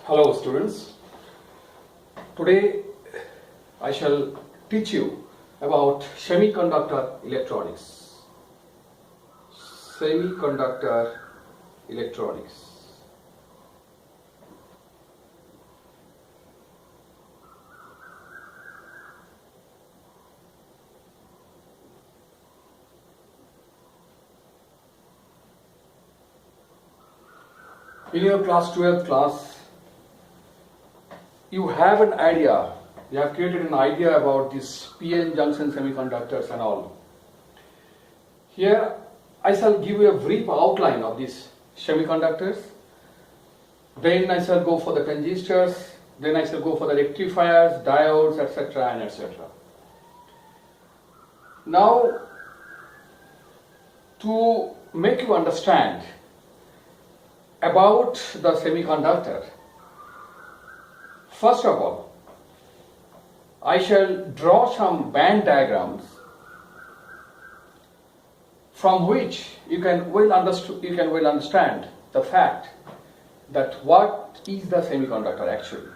Hello students, today I shall teach you about semiconductor electronics. Semiconductor electronics. In your class 12th class, you have an idea, you have created an idea about this PN junction semiconductors and all. Here I shall give you a brief outline of these semiconductors, then I shall go for the transistors, then I shall go for the rectifiers, diodes, etc. and etc. Now, to make you understand about the semiconductor, first of all, I shall draw some band diagrams from which you can well understand the fact that what is the semiconductor actually.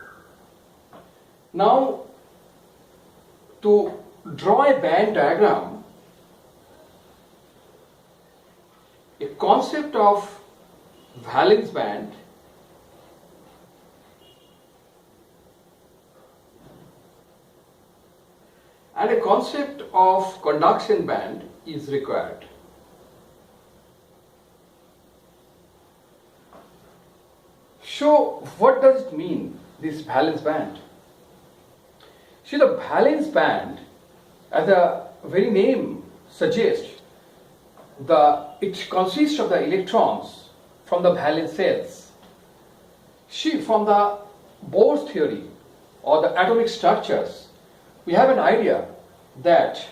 Now, to draw a band diagram, a concept of valence band and a concept of conduction band is required. So, what does it mean, this valence band? See, the valence band, as the very name suggests, it consists of the electrons from the valence cells. See, from the Bohr's theory or the atomic structures, we have an idea that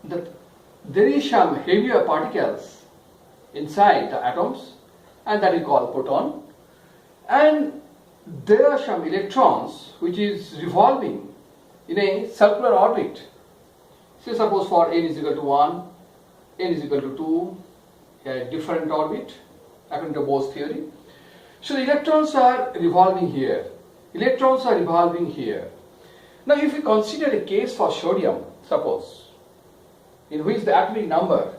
there is some heavier particles inside the atoms, and that is called proton, and there are some electrons which is revolving in a circular orbit. Say suppose for n is equal to 1, n is equal to 2, a different orbit according to Bohr's theory. So the electrons are revolving here, electrons are revolving here. Now if we consider a case for sodium, suppose, in which the atomic number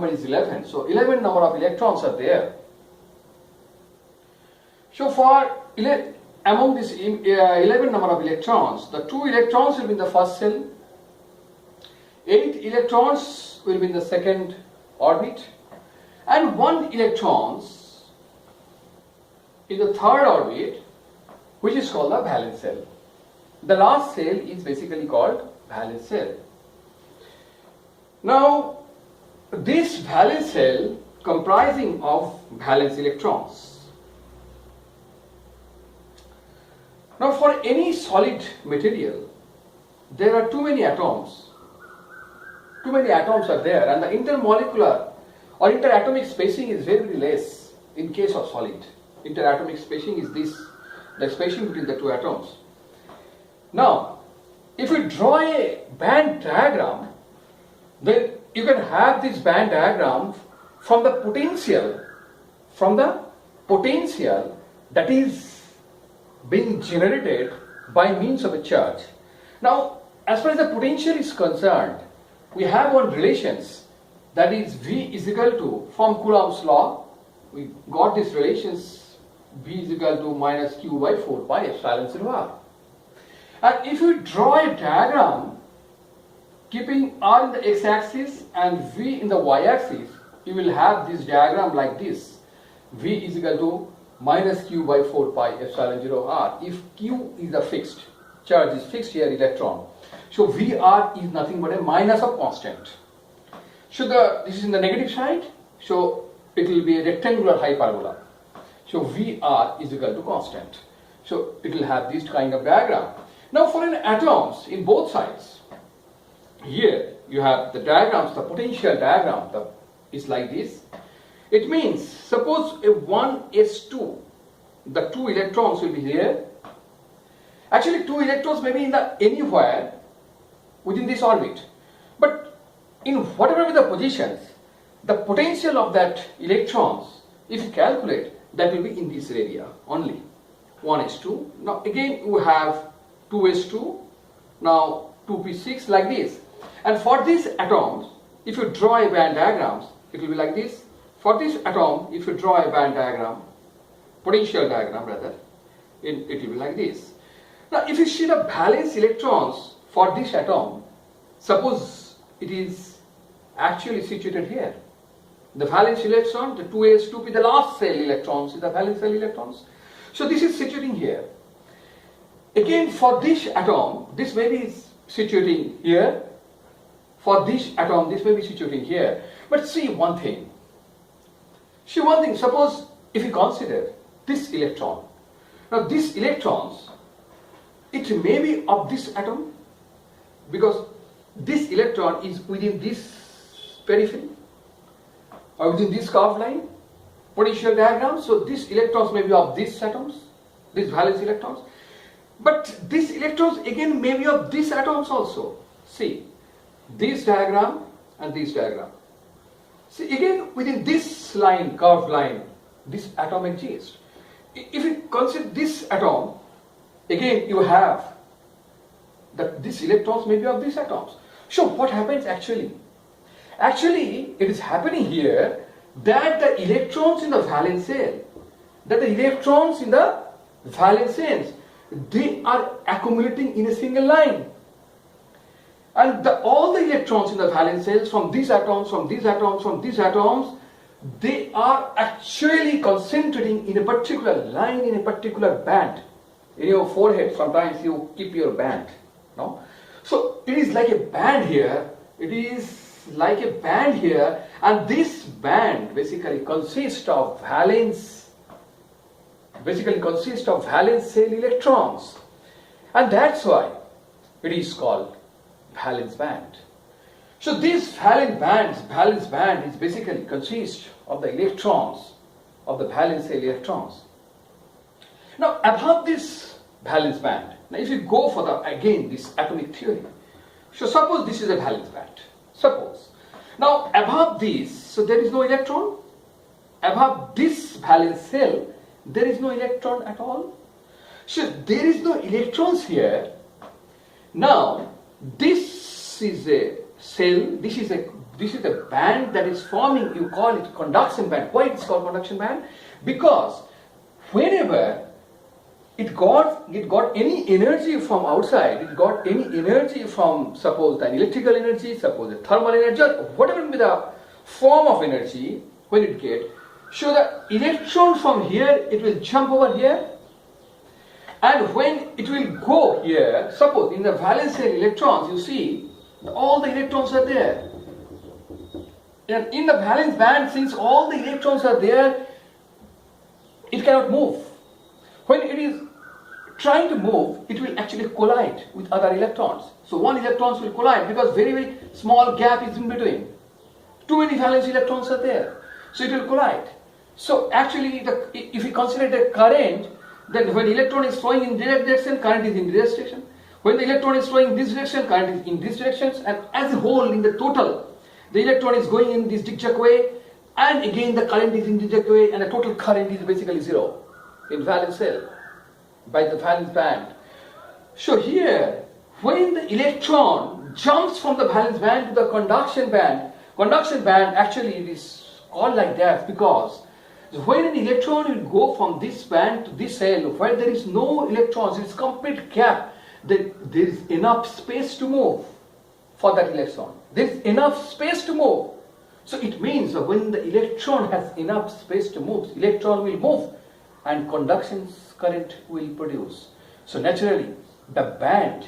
is 11, so 11 number of electrons are there. So for among this 11 number of electrons, the 2 electrons will be in the first cell, 8 electrons will be in the second orbit, and 1 electrons in the third orbit, which is called the valence cell. The last cell is basically called valence cell. Now, this valence cell comprising of valence electrons. Now, for any solid material, there are too many atoms. Too many atoms are there, and the intermolecular or interatomic spacing is very, very less in case of solid. Interatomic spacing is this, the spacing between the two atoms. Now, if you draw a band diagram, then you can have this band diagram from the potential that is being generated by means of a charge. Now, as far as the potential is concerned, we have one relations, that is V is equal to, from Coulomb's law, we got this relations, V is equal to minus Q by 4 pi epsilon 0 r. And if you draw a diagram keeping R in the x-axis and V in the y-axis, you will have this diagram like this. V is equal to minus Q by 4 pi epsilon 0 r. If Q is the fixed, charge is fixed here, electron. So VR is nothing but a minus of constant. So this is in the negative side, so it will be a rectangular hyperbola. So VR is equal to constant. So it will have this kind of diagram. Now for an atoms in both sides, here you have the diagrams, the potential diagram is like this. It means, suppose a 1s2, the 2 electrons will be here. Actually 2 electrons may be in the anywhere within this orbit. But in whatever be the positions, the potential of that electrons, if you calculate, that will be in this area only. 1s2. Now again you have 2s2, now 2p6 like this. And for these atoms, if you draw a band diagram, it will be like this. For this atom, if you draw a band diagram, potential diagram rather, it will be like this. Now if you see the valence electrons for this atom, suppose it is actually situated here. The valence electron, the 2s2p, the last cell electrons is the valence cell electrons. So this is situating here. Again for this atom, this may be situating here. For this atom, this may be situating here. But see one thing. Suppose if you consider this electron. Now these electrons, it may be of this atom because this electron is within this periphery or within this curved line, potential diagram. So these electrons may be of these atoms, these valence electrons. But these electrons again may be of these atoms also. See, this diagram and this diagram. See, again within this line, curved line, this atom exists. If you consider this atom, again you have that these electrons may be of these atoms. So what happens actually? Actually, it is happening here that the electrons in the valence shell, they are accumulating in a single line. And all the electrons in the valence shells from these atoms, they are actually concentrating in a particular line, in a particular band. In your forehead, sometimes you keep your band. No? So it is like a band here. And this band basically consists of valence shell electrons. And that's why it is called valence band. So this valence band is basically consists of the electrons, of the valence shell electrons. Now above this valence band, now if you go for again this atomic theory, so suppose this is a valence band, suppose. Now above this, so there is no electron, above this valence shell, there is no electron at all. So there is no electrons here. Now this is a cell, this is a band that is forming, you call it conduction band. Why it is called conduction band? Because whenever it got any energy from outside, it got any energy from, suppose the electrical energy, suppose the thermal energy, or whatever may be the form of energy, when it get, so the electron from here, it will jump over here, and when it will go here, suppose in the valence shell electrons, you see, all the electrons are there. And in the valence band, since all the electrons are there, it cannot move. When it is trying to move, it will actually collide with other electrons. So one electrons will collide because very, very small gap is in between. Too many valence electrons are there. So it will collide. So actually, if we consider the current, then when electron is flowing in direct direction, current is in this direction. When the electron is flowing in this direction, current is in this direction. And as a whole, in the total, the electron is going in this zigzag way, and again the current is in zigzag way, and the total current is basically zero in valence shell by the valence band. So here, when the electron jumps from the valence band to the conduction band actually it is called like that because when an electron will go from this band to this cell where there is no electrons, it is complete gap, then there is enough space to move for that electron. There is enough space to move. So it means that when the electron has enough space to move, electron will move and conduction current will produce. So naturally, the band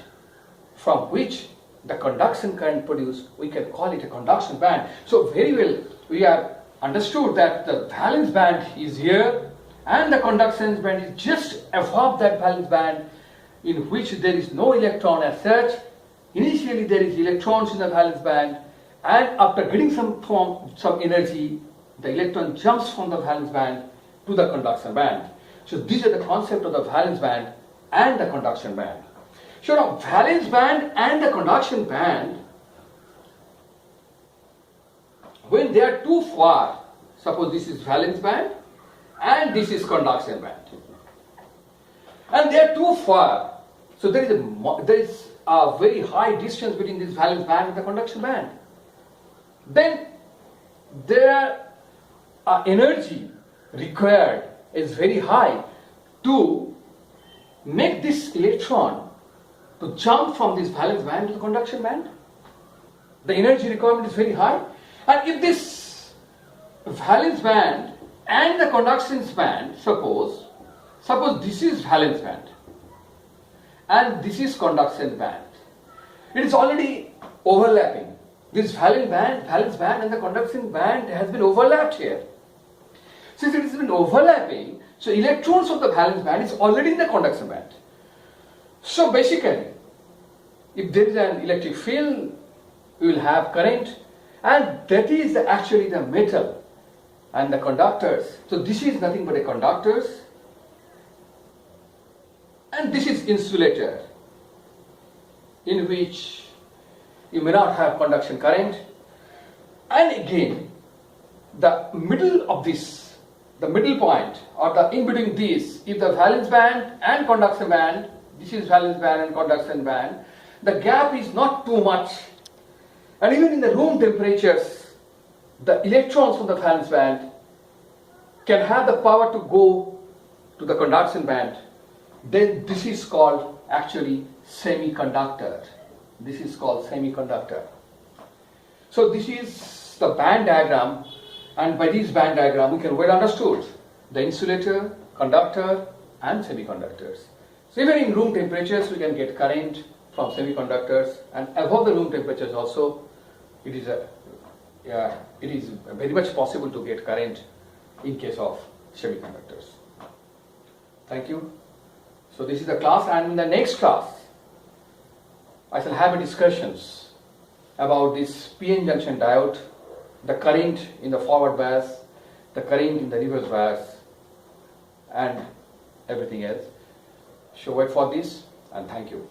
from which the conduction current produced, we can call it a conduction band. So very well, we are understood that the valence band is here and the conduction band is just above that valence band in which there is no electron as such. Initially there is electrons in the valence band, and after getting some energy, the electron jumps from the valence band to the conduction band. So these are the concept of the valence band and the conduction band. So now valence band and the conduction band, when they are too far, suppose this is valence band and this is conduction band. And they are too far. So there is a very high distance between this valence band and the conduction band. Then their energy required is very high to make this electron to jump from this valence band to the conduction band. The energy requirement is very high. And if this valence band and the conduction band, suppose this is valence band and this is conduction band. It is already overlapping. This valence band and the conduction band has been overlapped here. Since it has been overlapping, so electrons of the valence band is already in the conduction band. So basically, if there is an electric field, we will have current, and that is actually the metal and the conductors. So this is nothing but a conductors, and this is insulator, in which you may not have conduction current. And again, the middle of this, the middle point, or the in between these, if the valence band and conduction band, this is valence band and conduction band, the gap is not too much. And even in the room temperatures, the electrons from the valence band can have the power to go to the conduction band. Then this is called actually semiconductor. This is called semiconductor. So this is the band diagram, and by this band diagram we can well understood the insulator, conductor and semiconductors. So even in room temperatures we can get current from semiconductors, and above the room temperatures also it is very much possible to get current in case of semiconductors. Thank you. So this is the class, and in the next class I shall have a discussions about this PN junction diode, the current in the forward bias, the current in the reverse bias and everything else. So wait for this, and thank you.